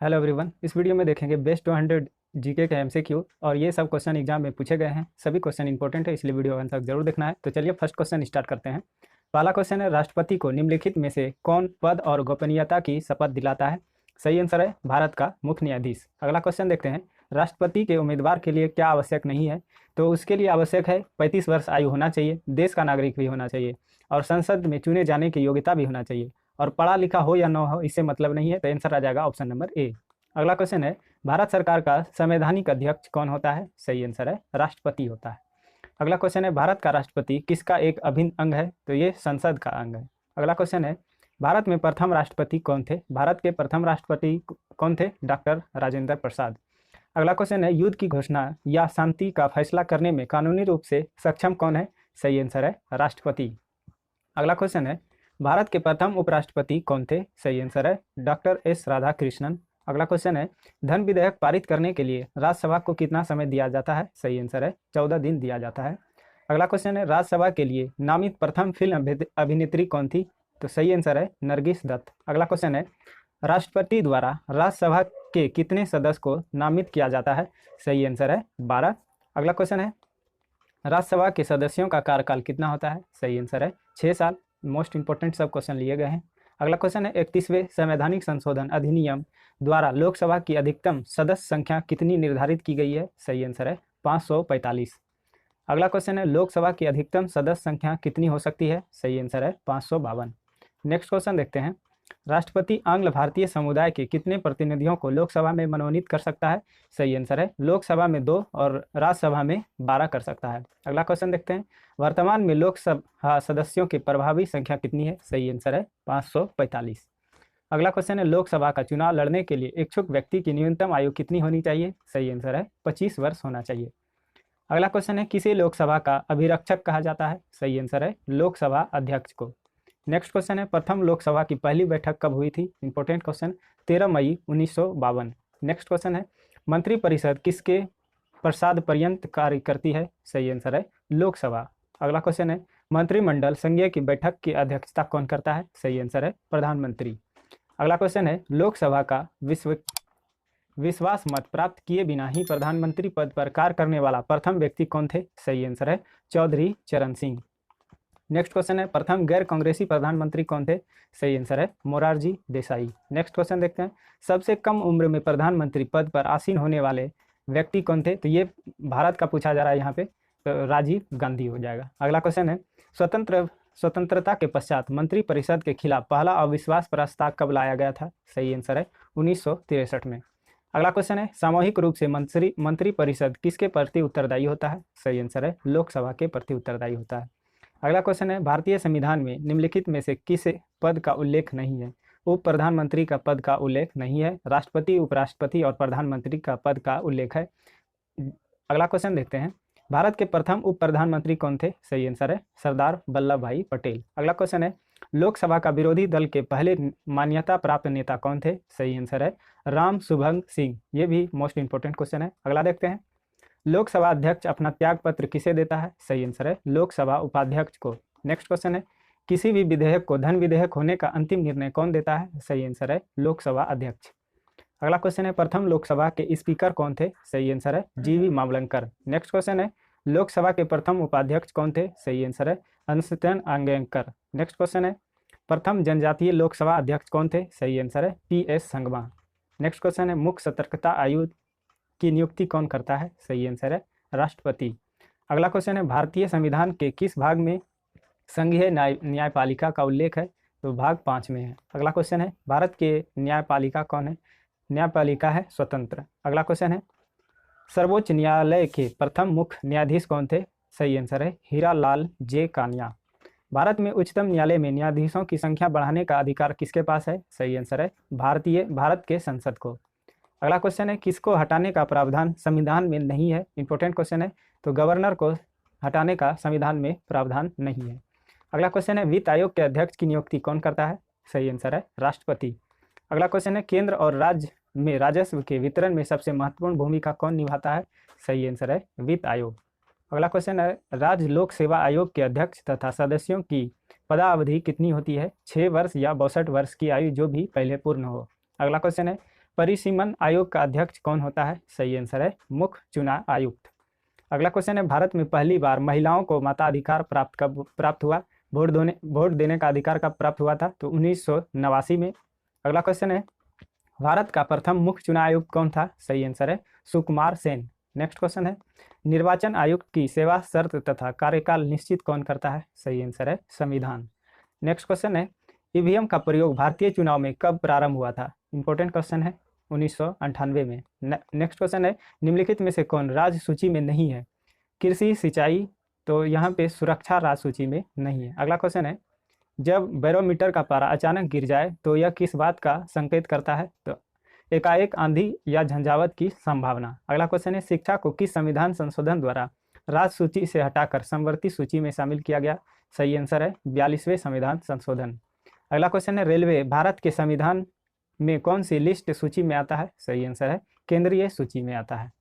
Hello everyone. इस video में देखेंगे बेस्ट 200 जीके के एमसीक्यू और ये सब क्वेश्चन एग्जाम में पूछे गए हैं। सभी क्वेश्चन इंपॉर्टेंट है, इसलिए वीडियो अंत तक जरूर देखना है। तो चलिए फर्स्ट क्वेश्चन स्टार्ट करते हैं। पहला क्वेश्चन है, राष्ट्रपति को निम्नलिखित में से कौन पद और गोपनीयता की शपथ दिलाता है? सही आंसर है भारत का मुख्य न्यायाधीश। अगला क्वेश्चन देखते हैं, राष्ट्रपति के उम्मीदवार के लिए क्या आवश्यक नहीं है? तो उसके लिए आवश्यक है 35 वर्ष आयु होना चाहिए, देश का नागरिक भी होना चाहिए और संसद में चुने जाने की योग्यता भी होना चाहिए, और पढ़ा लिखा हो या न हो इससे मतलब नहीं है। तो आंसर आ जाएगा ऑप्शन नंबर ए। अगला क्वेश्चन है, भारत सरकार का संवैधानिक अध्यक्ष कौन होता है? सही आंसर है राष्ट्रपति होता है। अगला क्वेश्चन है, भारत का राष्ट्रपति किसका एक अभिन्न अंग है? तो ये संसद का अंग है। अगला क्वेश्चन है, भारत में प्रथम राष्ट्रपति कौन थे? भारत के प्रथम राष्ट्रपति कौन थे? डॉक्टर राजेंद्र प्रसाद। अगला क्वेश्चन है, युद्ध की घोषणा या शांति का फैसला करने में कानूनी रूप से सक्षम कौन है? सही आंसर है राष्ट्रपति। अगला क्वेश्चन है, भारत के प्रथम उपराष्ट्रपति कौन थे? सही आंसर है डॉक्टर एस राधाकृष्णन। अगला क्वेश्चन है, धन विधेयक पारित करने के लिए राज्यसभा को कितना समय दिया जाता है? सही आंसर है 14 दिन दिया जाता है। अगला क्वेश्चन है, राज्यसभा के लिए नामित प्रथम फिल्म अभिनेत्री कौन थी? तो सही आंसर है नरगिस दत्त। अगला क्वेश्चन है, राष्ट्रपति द्वारा राज्यसभा के कितने सदस्य को नामित किया जाता है? सही आंसर है 12। अगला क्वेश्चन है, राज्यसभा के सदस्यों का कार्यकाल कितना होता है? सही आंसर है 6 साल। मोस्ट इंपोर्टेंट सब क्वेश्चन लिए गए हैं। अगला क्वेश्चन है, 31वें संवैधानिक संशोधन अधिनियम द्वारा लोकसभा की अधिकतम सदस्य संख्या कितनी निर्धारित की गई है? सही आंसर है 545। अगला क्वेश्चन है, लोकसभा की अधिकतम सदस्य संख्या कितनी हो सकती है? सही आंसर है 552। नेक्स्ट क्वेश्चन देखते हैं, राष्ट्रपति आंग्ल भारतीय समुदाय के कितने प्रतिनिधियों को लोकसभा में मनोनीत कर सकता है? सही आंसर है लोकसभा में 2 और राज्यसभा में 12 कर सकता है। अगला क्वेश्चन देखते हैं, वर्तमान में लोकसभा सदस्यों की प्रभावी संख्या कितनी है? सही आंसर है 545। अगला क्वेश्चन है, लोकसभा का चुनाव लड़ने के लिए इच्छुक व्यक्ति की न्यूनतम आयु कितनी होनी चाहिए? सही आंसर है 25 वर्ष होना चाहिए। अगला क्वेश्चन है, किसे लोकसभा का अभिरक्षक कहा जाता है? सही आंसर है लोकसभा अध्यक्ष को। नेक्स्ट क्वेश्चन है, प्रथम लोकसभा की पहली बैठक कब हुई थी? इंपॉर्टेंट क्वेश्चन, 13 मई 1952। नेक्स्ट क्वेश्चन है, मंत्रिपरिषद किसके प्रसाद पर्यंत कार्य करती है? सही आंसर है लोकसभा। अगला क्वेश्चन है, मंत्रिमंडल संघीय की बैठक की अध्यक्षता कौन करता है? सही आंसर है प्रधानमंत्री। अगला क्वेश्चन है, लोकसभा का विश्वास मत प्राप्त किए बिना ही प्रधानमंत्री पद पर कार्य करने वाला प्रथम व्यक्ति कौन थे? सही आंसर है चौधरी चरण सिंह। नेक्स्ट क्वेश्चन है, प्रथम गैर कांग्रेसी प्रधानमंत्री कौन थे? सही आंसर है मोरारजी देसाई। नेक्स्ट क्वेश्चन देखते हैं, सबसे कम उम्र में प्रधानमंत्री पद पर आसीन होने वाले व्यक्ति कौन थे? तो ये भारत का पूछा जा रहा है यहाँ पे, तो राजीव गांधी हो जाएगा। अगला क्वेश्चन है, स्वतंत्रता के पश्चात मंत्रिपरिषद के खिलाफ पहला अविश्वास प्रस्ताव कब लाया गया था? सही आंसर है 1963 में। अगला क्वेश्चन है, सामूहिक रूप से मंत्रिपरिषद किसके प्रति उत्तरदायी होता है? सही आंसर है लोकसभा के प्रति उत्तरदायी होता है। अगला क्वेश्चन है, भारतीय संविधान में निम्नलिखित में से किस पद का उल्लेख नहीं है? उप प्रधानमंत्री का पद का उल्लेख नहीं है, राष्ट्रपति, उपराष्ट्रपति और प्रधानमंत्री का पद का उल्लेख है। अगला क्वेश्चन देखते हैं, भारत के प्रथम उप प्रधानमंत्री कौन थे? सही आंसर है सरदार वल्लभ भाई पटेल। अगला क्वेश्चन है, लोकसभा का विरोधी दल के पहले मान्यता प्राप्त नेता कौन थे? सही आंसर है राम शुभंग सिंह। ये भी मोस्ट इंपोर्टेंट क्वेश्चन है। अगला देखते हैं, लोकसभा अध्यक्ष अपना त्याग पत्र किसे देता है? सही आंसर है लोकसभा उपाध्यक्ष को। नेक्स्ट क्वेश्चन है, किसी भी विधेयक को धन विधेयक होने का अंतिम निर्णय कौन देता है? सही आंसर है लोकसभा अध्यक्ष। अगला क्वेश्चन है, प्रथम लोकसभा के स्पीकर कौन थे? सही आंसर है जीवी मावलंकर। नेक्स्ट क्वेश्चन है, लोकसभा के प्रथम उपाध्यक्ष कौन थे? सही आंसर है अंशटन आंगेकर। नेक्स्ट क्वेश्चन है, प्रथम जनजातीय लोकसभा अध्यक्ष कौन थे? सही आंसर है PS संगमा। नेक्स्ट क्वेश्चन है, मुख्य सतर्कता आयुक्त की नियुक्ति कौन करता है? सही आंसर है राष्ट्रपति। अगला क्वेश्चन है, भारतीय संविधान के किस भाग में संघीय न्यायपालिका का उल्लेख है? तो भाग 5 में है। अगला क्वेश्चन है, भारत के न्यायपालिका कौन है? न्यायपालिका है स्वतंत्र। अगला क्वेश्चन है, सर्वोच्च न्यायालय के प्रथम मुख्य न्यायाधीश कौन थे? सही आंसर है हीरालाल जे कानिया। भारत में उच्चतम न्यायालय में न्यायाधीशों की संख्या बढ़ाने का अधिकार किसके पास है? सही आंसर है भारत के संसद को। अगला क्वेश्चन है, किसको हटाने का प्रावधान संविधान में नहीं है? इंपॉर्टेंट क्वेश्चन है, तो गवर्नर को हटाने का संविधान में प्रावधान नहीं है। अगला क्वेश्चन है, वित्त आयोग के अध्यक्ष की नियुक्ति कौन करता है? सही आंसर है राष्ट्रपति। अगला क्वेश्चन है, केंद्र और राज्य में राजस्व के वितरण में सबसे महत्वपूर्ण भूमिका कौन निभाता है? सही आंसर है वित्त आयोग। अगला क्वेश्चन है, राज्य लोक सेवा आयोग के अध्यक्ष तथा सदस्यों की पदावधि कितनी होती है? 6 वर्ष या 62 वर्ष की आयु, जो भी पहले पूर्ण हो। अगला क्वेश्चन है, परिसीमन आयोग का अध्यक्ष कौन होता है? सही आंसर है मुख्य चुनाव आयुक्त। अगला क्वेश्चन है, भारत में पहली बार महिलाओं को मताधिकार कब प्राप्त हुआ? वोट देने का अधिकार कब प्राप्त हुआ था? तो 1989 में। अगला क्वेश्चन है, भारत का प्रथम मुख्य चुनाव आयुक्त कौन था? सही आंसर है सुकुमार सेन। नेक्स्ट क्वेश्चन है, निर्वाचन आयुक्त की सेवा शर्त तथा कार्यकाल निश्चित कौन करता है? सही आंसर है संविधान। नेक्स्ट क्वेश्चन है, ईवीएम का प्रयोग भारतीय चुनाव में कब प्रारंभ हुआ था? इंपॉर्टेंट क्वेश्चन है, 1998 में। नेक्स्ट क्वेश्चन है, निम्नलिखित में से कौन राज्य सूची में नहीं है? कृषि, सिंचाई, तो यहाँ पे सुरक्षा राज्य सूची में नहीं है। अगला क्वेश्चन है, जब बैरोमीटर का पारा अचानक गिर जाए तो यह किस बात का संकेत करता है? तो एकाएक आंधी या झंझावत की संभावना। अगला क्वेश्चन है, शिक्षा को किस संविधान संशोधन द्वारा राज्य सूची से हटाकर समवर्ती सूची में शामिल किया गया? सही आंसर है 42वें संविधान संशोधन। अगला क्वेश्चन है, रेलवे भारत के संविधान में कौन सी लिस्ट सूची में आता है? सही आंसर है केंद्रीय सूची में आता है।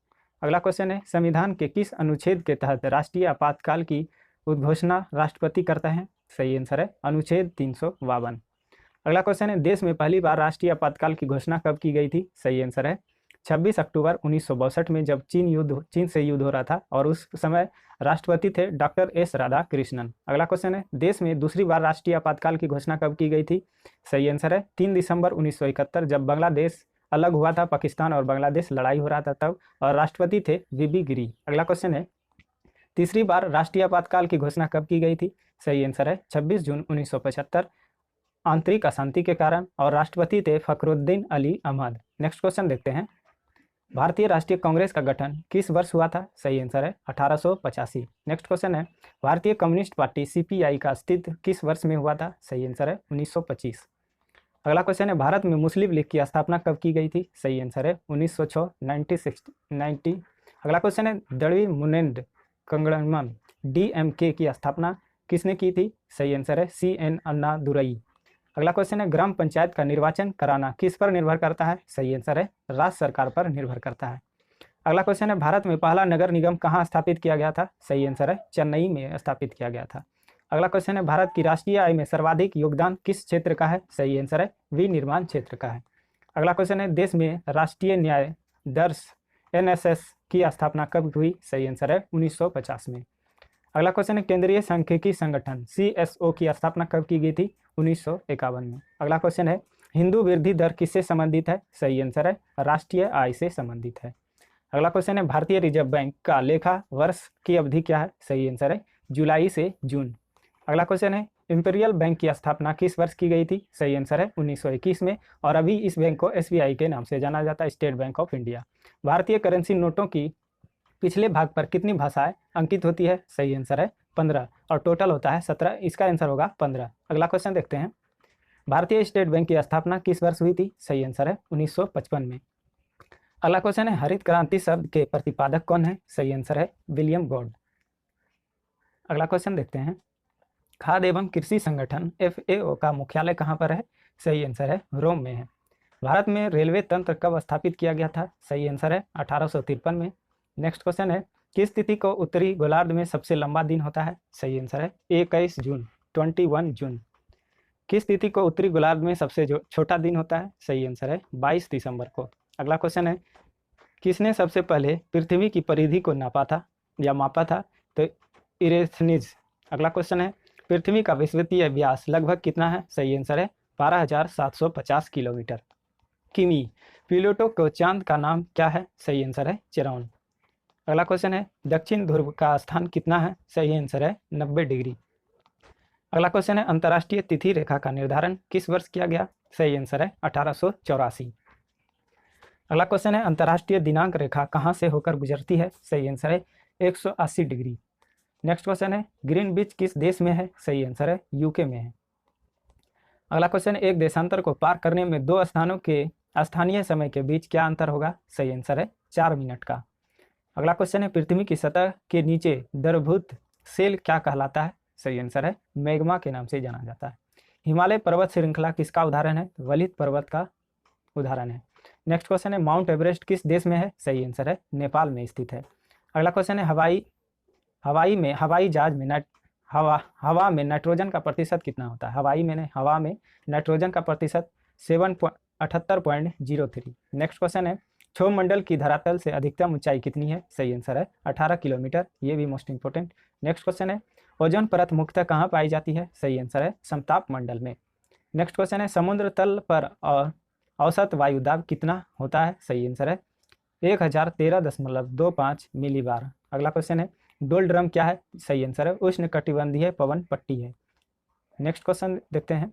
अगला क्वेश्चन है, संविधान के किस अनुच्छेद के तहत राष्ट्रीय आपातकाल की उद्घोषणा राष्ट्रपति करता है? सही आंसर है अनुच्छेद 352। अगला क्वेश्चन है, देश में पहली बार राष्ट्रीय आपातकाल की घोषणा कब की गई थी? सही आंसर है 26 अक्टूबर 1962 में, जब चीन से युद्ध हो रहा था और उस समय राष्ट्रपति थे डॉक्टर एस राधाकृष्णन। अगला क्वेश्चन है, देश में दूसरी बार राष्ट्रीय आपातकाल की घोषणा कब की गई थी? सही आंसर है 3 दिसंबर 1971, जब बांग्लादेश अलग हुआ था, पाकिस्तान और बांग्लादेश लड़ाई हो रहा था तब, और राष्ट्रपति थे वीबी गिरी। अगला क्वेश्चन है, तीसरी बार राष्ट्रीय आपातकाल की घोषणा कब की गई थी? सही आंसर है 26 जून 1975, आंतरिक अशांति के कारण, और राष्ट्रपति थे फखरुद्दीन अली अहमद। नेक्स्ट क्वेश्चन देखते हैं, भारतीय राष्ट्रीय कांग्रेस का गठन किस वर्ष हुआ था? सही आंसर है 1885। नेक्स्ट क्वेश्चन है, भारतीय कम्युनिस्ट पार्टी सीपीआई का अस्तित्व किस वर्ष में हुआ था? सही आंसर है 1925। अगला क्वेश्चन है, भारत में मुस्लिम लीग की स्थापना कब की गई थी? सही आंसर है 1906 1990। अगला क्वेश्चन है, दड़वी मुनेंड कंगड़मन डीएमके की स्थापना किसने की थी? सही आंसर है CN अन्नादुरई। अगला क्वेश्चन है, ग्राम पंचायत का निर्वाचन कराना किस पर निर्भर करता है? सही आंसर है राज्य सरकार पर निर्भर करता है। अगला क्वेश्चन है, भारत में पहला नगर निगम कहाँ स्थापित किया गया था? सही आंसर है चेन्नई में स्थापित किया गया था। अगला क्वेश्चन है, भारत की राष्ट्रीय आय में सर्वाधिक योगदान किस क्षेत्र का है? सही आंसर है विनिर्माण क्षेत्र का है। अगला क्वेश्चन है, देश में राष्ट्रीय न्याय दर्श NSS की स्थापना कब हुई? सही आंसर है 1950 में। अगला क्वेश्चन है, केंद्रीय सांख्यिकी संगठन CSO की स्थापना कब की गई थी? 1951 में। अगला क्वेश्चन है, हिंदू वृद्धि दर किससे संबंधित है? सही आंसर है राष्ट्रीय आय से संबंधित है। अगला क्वेश्चन है, भारतीय रिजर्व बैंक का लेखा वर्ष की अवधि क्या है? सही आंसर है जुलाई से जून। अगला क्वेश्चन है, इंपीरियल बैंक की स्थापना किस वर्ष की गई थी? सही आंसर है 1921 में, और अभी इस बैंक को SBI के नाम से जाना जाता है, स्टेट बैंक ऑफ इंडिया। भारतीय करेंसी नोटों की पिछले भाग पर कितनी भाषाएं अंकित होती है? सही आंसर है 15, और टोटल होता है 17, इसका आंसर होगा 15। अगला क्वेश्चन देखते हैं, भारतीय स्टेट बैंक की स्थापना किस वर्ष हुई थी? सही आंसर है 1955 में। अगला क्वेश्चन है, हरित क्रांति शब्द के प्रतिपादक कौन है? सही आंसर है विलियम गॉड। अगला क्वेश्चन देखते हैं, खाद्य एवं कृषि संगठन FAO का मुख्यालय कहाँ पर है? सही आंसर है रोम में है। भारत में रेलवे तंत्र कब स्थापित किया गया था? सही आंसर है 1853 में। नेक्स्ट क्वेश्चन है, किस तिथि को उत्तरी गोलार्ध में सबसे लंबा दिन होता है? सही आंसर है 21 जून 21 जून। किस तिथि को उत्तरी गोलार्ध में सबसे छोटा दिन होता है? सही आंसर है 22 दिसंबर को। अगला क्वेश्चन है, किसने सबसे पहले पृथ्वी की परिधि को नापा था या मापा था? तो इरेस्थनीज। अगला क्वेश्चन है, पृथ्वी का विषुवतीय व्यास लगभग कितना है? सही आंसर है 12,750 किलोमीटर किमी। प्लूटो को चांद का नाम क्या है? सही आंसर है चेरॉन। अगला क्वेश्चन है, दक्षिण ध्रुव का स्थान कितना है? सही आंसर है 90 डिग्री। अगला क्वेश्चन है, अंतर्राष्ट्रीय तिथि रेखा का निर्धारण किस वर्ष किया गया? सही आंसर है 1884। अगला क्वेश्चन है, अंतर्राष्ट्रीय दिनांक रेखा कहाँ से होकर गुजरती है? सही आंसर है 180 डिग्री। नेक्स्ट क्वेश्चन है, ग्रीनविच किस देश में है? सही आंसर है UK में है। अगला क्वेश्चन है, एक देशांतर को पार करने में दो स्थानों के स्थानीय समय के बीच क्या अंतर होगा? सही आंसर है 4 मिनट का। अगला क्वेश्चन है, पृथ्वी की सतह के नीचे द्रवभूत सेल क्या कहलाता है? सही आंसर है मैग्मा के नाम से जाना जाता है। हिमालय पर्वत श्रृंखला किसका उदाहरण है? वलित पर्वत का उदाहरण है। नेक्स्ट क्वेश्चन है, माउंट एवरेस्ट किस देश में है? सही आंसर है नेपाल में स्थित है। अगला क्वेश्चन है, हवाई जहाज में हवा में नाइट्रोजन का प्रतिशत कितना होता है? हवा में नाइट्रोजन का प्रतिशत 78.03। नेक्स्ट क्वेश्चन है क्षोभ मंडल की धरातल से अधिकतम ऊंचाई कितनी है? सही आंसर है 18 किलोमीटर, ये भी मोस्ट इंपोर्टेंट। नेक्स्ट क्वेश्चन है ओजोन परत मुख्यतः कहाँ पाई जाती है? सही आंसर है समताप मंडल में। नेक्स्ट क्वेश्चन है समुद्र तल पर औसत वायु दाब कितना होता है? सही आंसर है 1013.25 मिलीबार। अगला क्वेश्चन है डोल ड्रम क्या है? सही आंसर है उष्ण कटिबंधीय पवन पट्टी है। नेक्स्ट क्वेश्चन देखते हैं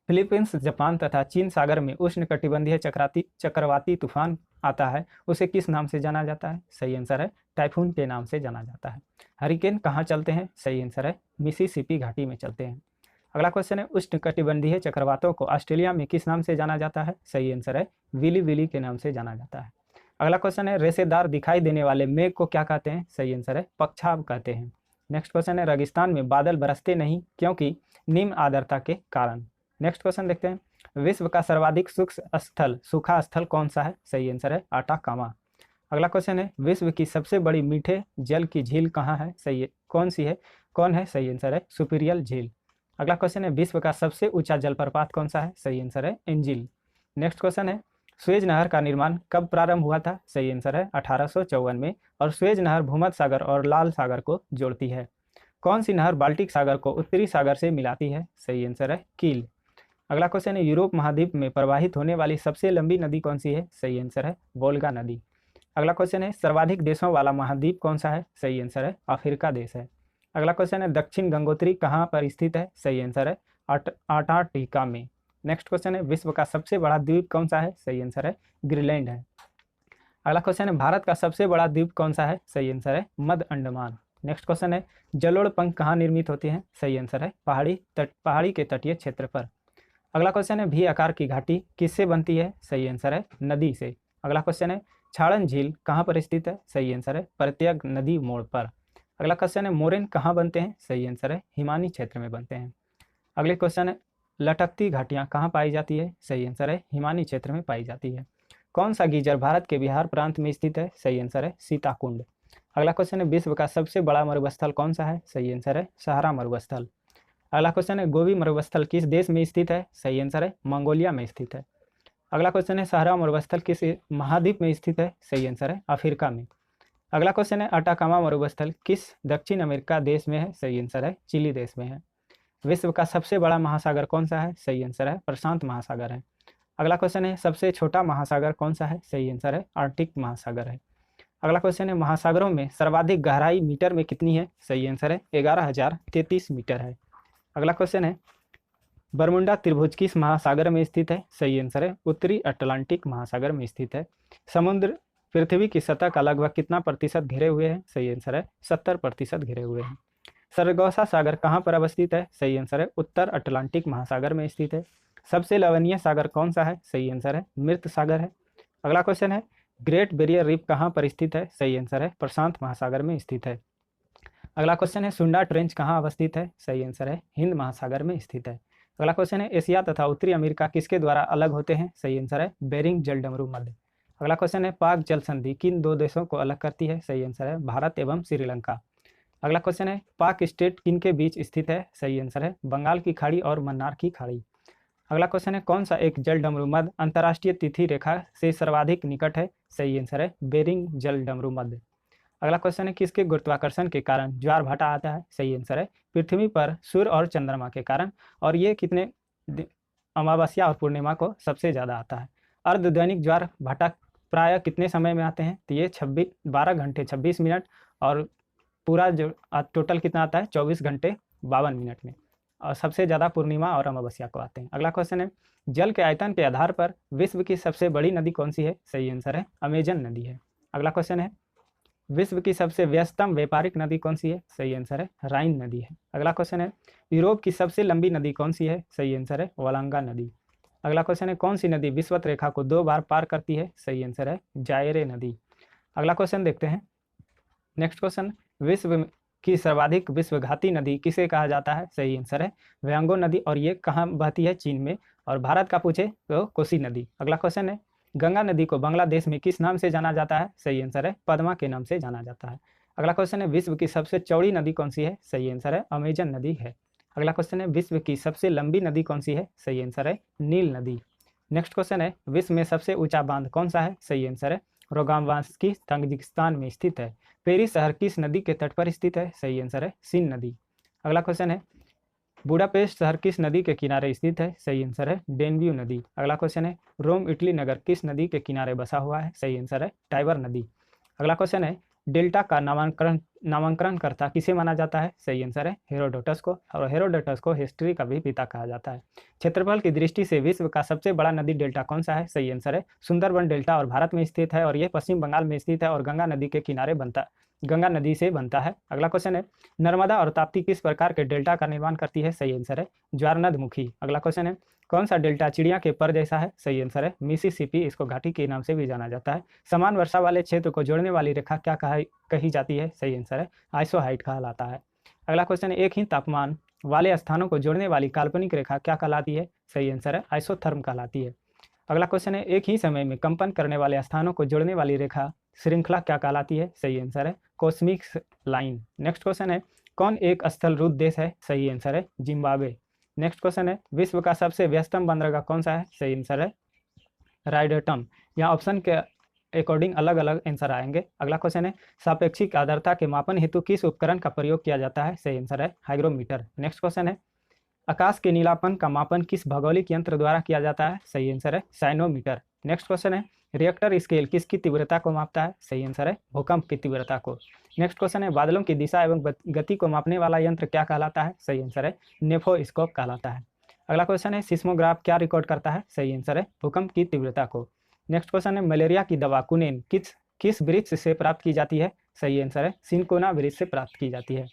फिलीपींस, जापान तथा चीन सागर में उष्ण कटिबंधीय चक्रवाती तूफान आता है, उसे किस नाम से जाना जाता है? सही आंसर है टाइफून के नाम से जाना जाता है। हरिकेन कहाँ चलते हैं? सही आंसर है मिसिसिपी घाटी में चलते हैं। अगला क्वेश्चन है उष्ण कटिबंधीय चक्रवातों को ऑस्ट्रेलिया में किस नाम से जाना जाता है? सही आंसर है विली विली के नाम से जाना जाता है। अगला क्वेश्चन है रेशेदार दिखाई देने वाले मेघ को क्या कहते हैं? सही आंसर है पक्षाव कहते हैं। नेक्स्ट क्वेश्चन है रेगिस्तान में बादल बरसते नहीं क्योंकि निम्न आर्द्रता के कारण। नेक्स्ट क्वेश्चन देखते हैं विश्व का सर्वाधिक सूखा स्थल कौन सा है? सही आंसर है आटाकामा। अगला क्वेश्चन है विश्व की सबसे बड़ी मीठे जल की झील कहाँ है? सही है कौन है? सही आंसर है सुपीरियल झील। अगला क्वेश्चन है विश्व का सबसे ऊंचा जलप्रपात कौन सा है? सही आंसर है एंजिल। नेक्स्ट क्वेश्चन है सुएज नहर का निर्माण कब प्रारंभ हुआ था? सही आंसर है 1854 में, और सुएज नहर भूमध्य सागर और लाल सागर को जोड़ती है। कौन सी नहर बाल्टिक सागर को उत्तरी सागर से मिलाती है? सही आंसर है कील। अगला क्वेश्चन है यूरोप महाद्वीप में प्रवाहित होने वाली सबसे लंबी नदी कौन सी है? सही आंसर है वोल्गा नदी। अगला क्वेश्चन है सर्वाधिक देशों वाला महाद्वीप कौन सा है? सही आंसर है अफ्रीका देश है। अगला क्वेश्चन है दक्षिण गंगोत्री कहाँ पर स्थित है? सही आंसर है अंटार्कटिका में। नेक्स्ट क्वेश्चन है विश्व का सबसे बड़ा द्वीप कौन सा है? सही आंसर है ग्रीनलैंड है। अगला क्वेश्चन है भारत का सबसे बड़ा द्वीप कौन सा है? सही आंसर है मध्य अंडमान। नेक्स्ट क्वेश्चन है जलोढ़ पंख कहाँ निर्मित होते हैं? सही आंसर है पहाड़ी के तटीय क्षेत्र पर। अगला क्वेश्चन है भी आकार की घाटी किससे बनती है? सही आंसर है नदी से। अगला क्वेश्चन है छाड़न झील कहाँ पर स्थित है? सही आंसर है प्रत्यग नदी मोड़ पर। अगला क्वेश्चन है मोरेन कहाँ बनते हैं? सही आंसर है हिमानी क्षेत्र में बनते हैं। अगले क्वेश्चन है लटकती घाटियाँ कहाँ पाई जाती है? सही आंसर है हिमानी क्षेत्र में पाई जाती है। कौन सा गीजर भारत के बिहार प्रांत में स्थित है? सही आंसर है सीताकुंड। अगला क्वेश्चन है विश्व का सबसे बड़ा मरुस्थल कौन सा है? सही आंसर है सहारा मरुस्थल। अगला क्वेश्चन है गोबी मरुस्थल किस देश में स्थित है? सही आंसर है मंगोलिया में स्थित है। अगला क्वेश्चन है सहारा मरुस्थल किस महाद्वीप में स्थित है? सही आंसर है अफ्रीका में। अगला क्वेश्चन है अटाकामा मरुस्थल किस दक्षिण अमेरिका देश में है? सही आंसर है चिली देश में है। विश्व का सबसे बड़ा महासागर कौन सा है? सही आंसर है प्रशांत महासागर है। अगला क्वेश्चन है सबसे छोटा महासागर कौन सा है? सही आंसर है आर्कटिक महासागर है। अगला क्वेश्चन है महासागरों में सर्वाधिक गहराई मीटर में कितनी है? सही आंसर है 11,033 मीटर है। अगला क्वेश्चन है बरमुंडा त्रिभुज किस महासागर में स्थित है? सही आंसर है उत्तरी अटलांटिक महासागर में स्थित है। समुद्र पृथ्वी की सतह का लगभग कितना प्रतिशत घिरे हुए हैं? सही आंसर है 70% घिरे हुए हैं। सरगोसा सागर कहाँ पर अवस्थित है? सही आंसर है उत्तर अटलांटिक महासागर में स्थित है। सबसे लवणीय सागर कौन सा है? सही आंसर है मृत सागर है। अगला क्वेश्चन है ग्रेट बैरियर रीफ कहाँ पर स्थित है? सही आंसर है प्रशांत महासागर में स्थित है। अगला क्वेश्चन है सुंडा ट्रेंच कहाँ अवस्थित है? सही आंसर है हिंद महासागर में स्थित है। अगला क्वेश्चन है एशिया तथा उत्तरी अमेरिका किसके द्वारा अलग होते हैं? सही आंसर है बेरिंग जलडमरू मध्य। अगला क्वेश्चन है पाक जल संधि किन दो देशों को अलग करती है? सही आंसर है भारत एवं श्रीलंका। अगला क्वेश्चन है पाक स्टेट किन के बीच स्थित है? सही आंसर है बंगाल की खाड़ी और मन्नार की खाड़ी। अगला क्वेश्चन है कौन सा एक जल डमरू मध्य अंतर्राष्ट्रीय तिथि रेखा से सर्वाधिक निकट है? सही आंसर है बेरिंग जल डमरू मध्य। अगला क्वेश्चन है किसके गुरुत्वाकर्षण के कारण ज्वार भाटा आता है? सही आंसर है पृथ्वी पर सूर्य और चंद्रमा के कारण, और ये कितने अमावस्या और पूर्णिमा को सबसे ज़्यादा आता है। अर्धदैनिक ज्वार भाटा प्रायः कितने समय में आते हैं? तो ये 12 घंटे 26 मिनट, और पूरा जो टोटल कितना आता है 24 घंटे 52 मिनट में, और सबसे ज़्यादा पूर्णिमा और अमावस्या को आते हैं। अगला क्वेश्चन है जल के आयतन के आधार पर विश्व की सबसे बड़ी नदी कौन सी है? सही आंसर है अमेजन नदी है। अगला क्वेश्चन है विश्व की सबसे व्यस्तम व्यापारिक नदी कौन सी है? सही आंसर है राइन नदी है। अगला क्वेश्चन है यूरोप की सबसे लंबी नदी कौन सी है? सही आंसर है वोलंगा नदी। अगला क्वेश्चन है कौन सी नदी विषुवत रेखा को 2 बार पार करती है? सही आंसर है जायरे नदी। अगला क्वेश्चन देखते हैं। नेक्स्ट क्वेश्चन विश्व की सर्वाधिक विश्वघाती नदी किसे कहा जाता है? सही आंसर है व्यांगो नदी, और ये कहाँ बहती है? चीन में। और भारत का पूछे तो कोसी नदी। अगला क्वेश्चन है गंगा नदी को बांग्लादेश में किस नाम से जाना जाता है? सही आंसर है पद्मा के नाम से जाना जाता है। अगला क्वेश्चन है विश्व की सबसे चौड़ी नदी कौन सी है? सही आंसर है अमेजन नदी है। अगला क्वेश्चन है विश्व की सबसे लंबी नदी कौन सी है? सही आंसर है नील नदी। नेक्स्ट क्वेश्चन है, विश्व में सबसे ऊंचा बांध कौन सा है? सही आंसर है रोगाम्बास्की, ताजिकिस्तान में स्थित है। पेरिस शहर किस नदी के तट पर स्थित है? सही आंसर है सीन नदी। अगला क्वेश्चन है, बुडापेस्ट शहर किस नदी के किनारे स्थित है? सही आंसर है डेन्यू नदी। अगला क्वेश्चन है, रोम इटली नगर किस नदी के किनारे बसा हुआ है? सही आंसर है टाइबर नदी। अगला क्वेश्चन है, डेल्टा का नामांकन करता किसे माना जाता है? सही आंसर है हेरोडोटस को, और हेरोडोटस को हिस्ट्री का भी पिता कहा जाता है। क्षेत्रफल की दृष्टि से विश्व का सबसे बड़ा नदी डेल्टा कौन सा है? सही आंसर है सुंदरबन डेल्टा, और भारत में स्थित है, और यह पश्चिम बंगाल में स्थित है, और गंगा नदी से बनता है। अगला क्वेश्चन है, नर्मदा और ताप्ती किस प्रकार के डेल्टा का निर्माण करती है? सही आंसर है ज्वारनदमुखी। अगला क्वेश्चन है, कौन सा डेल्टा चिड़िया के पर जैसा है? सही आंसर है मिसिसिपी, इसको घाटी के नाम से भी जाना जाता है। समान वर्षा वाले क्षेत्र को जोड़ने वाली रेखा क्या कही जाती है? सही आंसर है आइसोहाइट कहलाता है। अगला क्वेश्चन है, एक ही तापमान वाले स्थानों को जोड़ने वाली काल्पनिक रेखा क्या कहलाती है? सही आंसर है आइसोथर्म कहलाती है। अगला क्वेश्चन है, एक ही समय में कंपन करने वाले स्थानों को जोड़ने वाली रेखा श्रृंखला क्या कहलाती है? सही आंसर है कॉस्मिक लाइन। नेक्स्ट क्वेश्चन है, कौन एक स्थल रूप देश है? सही आंसर है जिम्बाब्वे। नेक्स्ट क्वेश्चन है, विश्व का सबसे व्यस्तम बंदरगाह कौन सा है? सही आंसर है रायडटम। यहाँ ऑप्शन के अकॉर्डिंग अलग अलग आंसर आएंगे। अगला क्वेश्चन है, सापेक्षिक आर्द्रता के मापन हेतु किस उपकरण का प्रयोग किया जाता है? सही आंसर है हाइग्रोमीटर। नेक्स्ट क्वेश्चन है, आकाश के नीलापन का मापन किस भौगोलिक यंत्र द्वारा किया जाता है? सही आंसर है साइनोमीटर। नेक्स्ट क्वेश्चन है, रिएक्टर स्केल किसकी तीव्रता को मापता है? सही आंसर है भूकंप की तीव्रता को। नेक्स्ट क्वेश्चन है, बादलों की दिशा एवं गति को मापने वाला यंत्र क्या कहलाता है? सही आंसर है नेफोस्कोप कहलाता है। अगला क्वेश्चन है, सिस्मोग्राफ क्या रिकॉर्ड करता है? सही आंसर है भूकंप की तीव्रता को। नेक्स्ट क्वेश्चन है, मलेरिया की दवा कुनेन किस वृक्ष से प्राप्त की जाती है? सही आंसर है सिनकोना वृक्ष से प्राप्त की जाती है।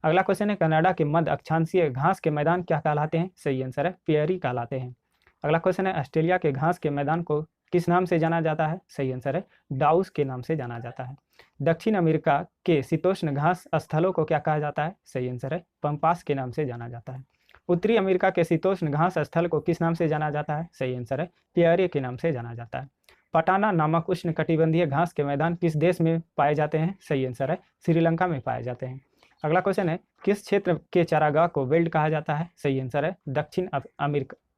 अगला क्वेश्चन है, कनाडा के मध्य अक्षांशीय घास के मैदान क्या कहलाते हैं? सही आंसर है पियरी कहलाते हैं। अगला क्वेश्चन है, ऑस्ट्रेलिया के घास के मैदान को किस नाम से जाना जाता है? सही आंसर है डाउस के नाम से जाना जाता है। दक्षिण अमेरिका के शीतोष्ण घास स्थलों को क्या कहा जाता है? सही आंसर है पंपास के नाम से जाना जाता है। उत्तरी अमेरिका के शीतोष्ण घास स्थल को किस नाम से जाना जाता है? सही आंसर है पियरे के नाम से जाना जाता है। पटाना नामक उष्णकटिबंधीय घास के मैदान किस देश में पाए जाते हैं? सही आंसर है श्रीलंका में पाए जाते हैं। अगला क्वेश्चन है, किस क्षेत्र के चारागाह को वेल्ड कहा जाता है? सही आंसर है दक्षिण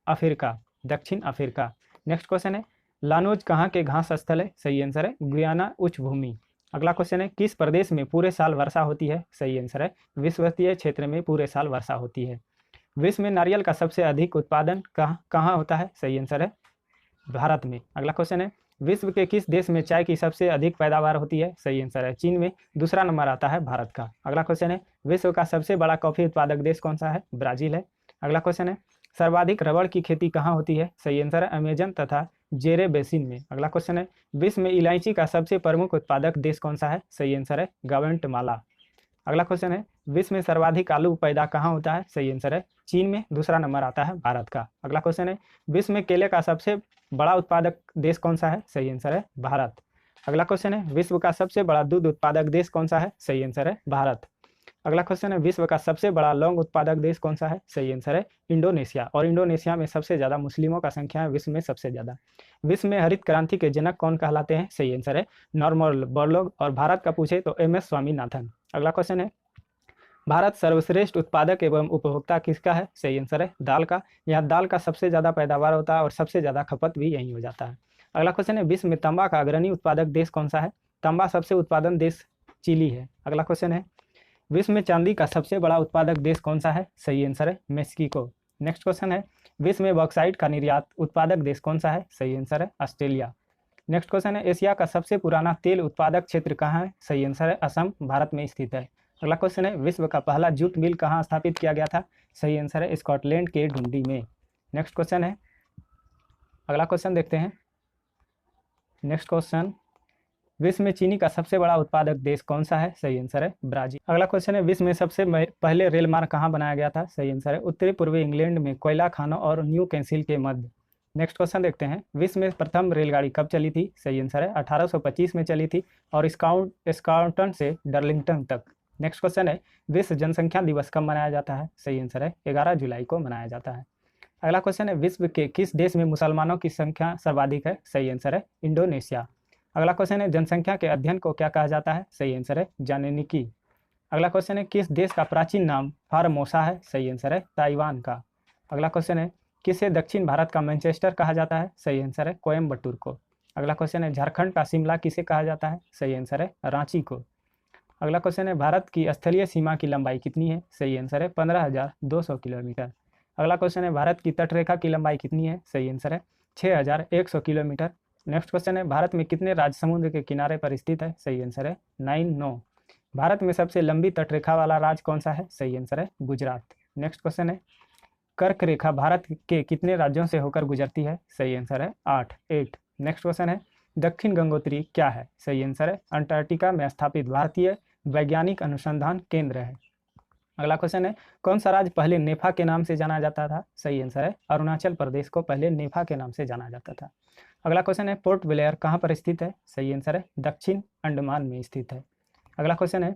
अफ्रीका। नेक्स्ट क्वेश्चन है, लानोज कहाँ के घास स्थल है? सही आंसर है गुयाना उच्च भूमि। अगला क्वेश्चन है, किस प्रदेश में पूरे साल वर्षा होती है? सही आंसर है विषुवतीय क्षेत्र में पूरे साल वर्षा होती है। विश्व में नारियल का सबसे अधिक उत्पादन कहाँ होता है? सही आंसर है भारत में। अगला क्वेश्चन है, विश्व के किस देश में चाय की सबसे अधिक पैदावार होती है? सही आंसर है चीन में। दूसरा नंबर आता है भारत का। अगला क्वेश्चन है, विश्व का सबसे बड़ा कॉफी उत्पादक देश कौन सा है? ब्राजील है। अगला क्वेश्चन है, सर्वाधिक रबड़ की खेती कहाँ होती है? सही आंसर है अमेजन तथा जेरे बेसिन में। अगला क्वेश्चन है, विश्व में इलायची का सबसे प्रमुख उत्पादक देश कौन सा है? सही आंसर है ग्वाटेमाला। अगला क्वेश्चन है, विश्व में सर्वाधिक आलू पैदा कहाँ होता है? सही आंसर है चीन में। दूसरा नंबर आता है भारत का। अगला क्वेश्चन है, विश्व में केले का सबसे बड़ा उत्पादक देश कौन सा है? सही आंसर है भारत। अगला क्वेश्चन है, विश्व का सबसे बड़ा दूध उत्पादक देश कौन सा है? सही आंसर है भारत। अगला क्वेश्चन है, विश्व का सबसे बड़ा लौंग उत्पादक देश कौन सा है? सही आंसर है इंडोनेशिया, और इंडोनेशिया में सबसे ज़्यादा मुस्लिमों का संख्या है विश्व में सबसे ज़्यादा। विश्व में हरित क्रांति के जनक कौन कहलाते हैं? सही आंसर है नॉर्मन बोरलॉग, और भारत का पूछे तो MS स्वामीनाथन। अगला क्वेश्चन है, भारत सर्वश्रेष्ठ उत्पादक एवं उपभोक्ता किसका है? सही आंसर है दाल का। यहाँ दाल का सबसे ज़्यादा पैदावार होता है और सबसे ज़्यादा खपत भी यहीं हो जाता है। अगला क्वेश्चन है, विश्व में तांबा का अग्रणी उत्पादक देश कौन सा है? तांबा सबसे उत्पादन देश चिली है। अगला क्वेश्चन है, विश्व में चांदी का सबसे बड़ा उत्पादक देश कौन सा है? सही आंसर है मेक्सिको। नेक्स्ट क्वेश्चन है, विश्व में बॉक्साइट का निर्यात उत्पादक देश कौन सा है? सही आंसर है ऑस्ट्रेलिया। नेक्स्ट क्वेश्चन है, एशिया का सबसे पुराना तेल उत्पादक क्षेत्र कहाँ है? सही आंसर है असम, भारत में स्थित है। अगला क्वेश्चन है, विश्व का पहला जूट मिल कहाँ स्थापित किया गया था? सही आंसर है स्कॉटलैंड के डुंडी में। नेक्स्ट क्वेश्चन है, अगला क्वेश्चन देखते हैं। नेक्स्ट क्वेश्चन, विश्व में चीनी का सबसे बड़ा उत्पादक देश कौन सा है? सही आंसर है ब्राजील। अगला क्वेश्चन है, विश्व में सबसे पहले रेल मार्ग कहाँ बनाया गया था? सही आंसर है उत्तरी पूर्वी इंग्लैंड में कोयला खानों और न्यू कैंसिल के मध्य। नेक्स्ट क्वेश्चन देखते हैं, विश्व में प्रथम रेलगाड़ी कब चली थी? सही आंसर है 1825 में चली थी, और स्काउटन से डर्लिंगटन तक। नेक्स्ट क्वेश्चन है, विश्व जनसंख्या दिवस कब मनाया जाता है? सही आंसर है 11 जुलाई को मनाया जाता है। अगला क्वेश्चन है, विश्व के किस देश में मुसलमानों की संख्या सर्वाधिक है? सही आंसर है इंडोनेशिया। अगला क्वेश्चन है, जनसंख्या के अध्ययन को क्या कहा जाता है? सही आंसर है जानेनिकी। अगला क्वेश्चन है, किस देश का प्राचीन नाम फारमोसा है? सही आंसर है ताइवान का। अगला क्वेश्चन है, किसे दक्षिण भारत का मैनचेस्टर कहा जाता है? सही आंसर है कोयम्बटूर को। अगला क्वेश्चन है, झारखंड का शिमला किसे कहा जाता है? सही आंसर है रांची को। अगला क्वेश्चन है, भारत की स्थलीय सीमा की लंबाई कितनी है? सही आंसर है 15,200 किलोमीटर। अगला क्वेश्चन है, भारत की तटरेखा की लंबाई कितनी है? सही आंसर है 6,100 किलोमीटर। नेक्स्ट क्वेश्चन है, भारत में कितने राज्य समुद्र के किनारे पर स्थित है? सही आंसर है 9। भारत में सबसे लंबी तटरेखा वाला राज्य कौन सा है? सही आंसर है गुजरात। नेक्स्ट क्वेश्चन है, कर्क रेखा भारत के कितने राज्यों से होकर गुजरती है? सही आंसर है 8। नेक्स्ट क्वेश्चन है, दक्षिण गंगोत्री क्या है? सही आंसर है अंटार्कटिका में स्थापित भारतीय वैज्ञानिक अनुसंधान केंद्र है। अगला क्वेश्चन है, कौन सा राज्य पहले नेफा के नाम से जाना जाता था? सही आंसर है अरुणाचल प्रदेश को पहले नेफा के नाम से जाना जाता था। अगला क्वेश्चन है, पोर्ट ब्लेयर कहाँ पर स्थित है? सही आंसर है दक्षिण अंडमान में स्थित है। अगला क्वेश्चन है,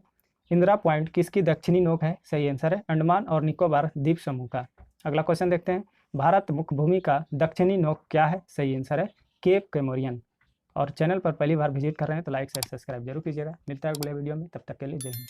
इंदिरा पॉइंट किसकी दक्षिणी नोक है? सही आंसर है अंडमान और निकोबार द्वीप समूह का। अगला क्वेश्चन देखते हैं, भारत मुख्य भूमि का दक्षिणी नोक क्या है? सही आंसर है केप कैमोरियन। और चैनल पर पहली बार विजिट कर रहे हैं तो लाइक शेयर सब्सक्राइब जरूर कीजिएगा। मिलता है अगले वीडियो में, तब तक के लिए जय हिंद।